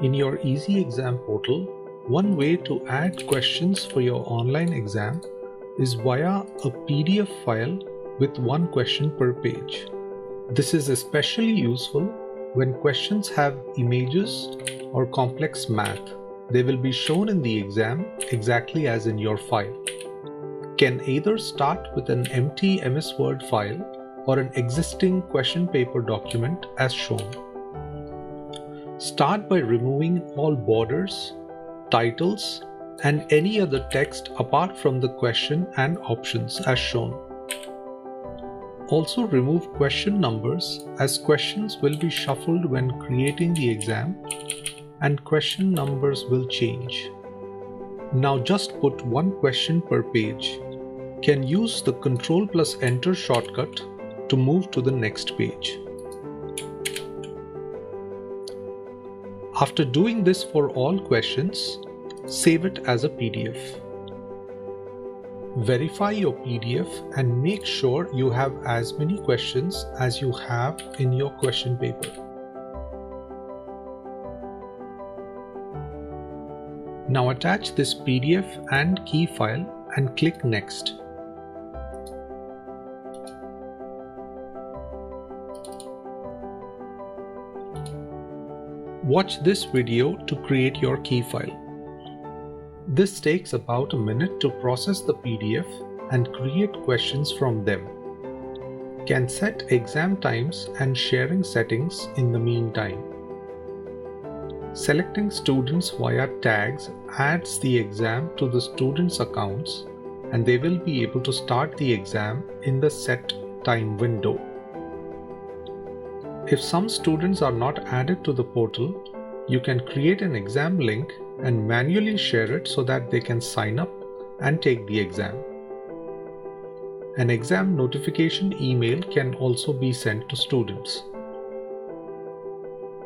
In your EzExam portal, one way to add questions for your online exam is via a PDF file with one question per page. This is especially useful when questions have images or complex math. They will be shown in the exam exactly as in your file. Can either start with an empty MS Word file or an existing question paper document as shown. Start by removing all borders, titles, and any other text apart from the question and options as shown. Also remove question numbers, as questions will be shuffled when creating the exam and question numbers will change. Now just put one question per page. Can use the Ctrl+Enter shortcut to move to the next page. After doing this for all questions, save it as a PDF. Verify your PDF and make sure you have as many questions as you have in your question paper. Now attach this PDF and key file and click Next. Watch this video to create your key file. This takes about a minute to process the PDF and create questions from them. Can set exam times and sharing settings in the meantime. Selecting students via tags adds the exam to the students' accounts and they will be able to start the exam in the set time window. If some students are not added to the portal, you can create an exam link and manually share it so that they can sign up and take the exam. An exam notification email can also be sent to students.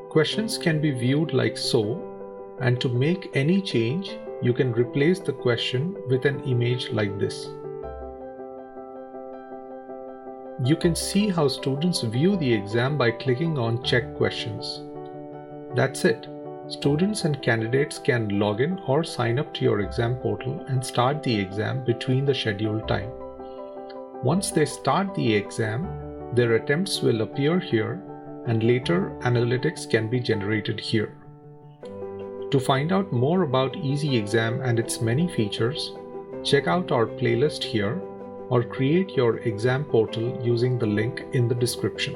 Questions can be viewed like so, and to make any change, you can replace the question with an image like this. You can see how students view the exam by clicking on Check Questions. That's it. Students and candidates can log in or sign up to your exam portal and start the exam between the scheduled time. Once they start the exam, their attempts will appear here and later analytics can be generated here. To find out more about EzExam and its many features, check out our playlist here or create your exam portal using the link in the description.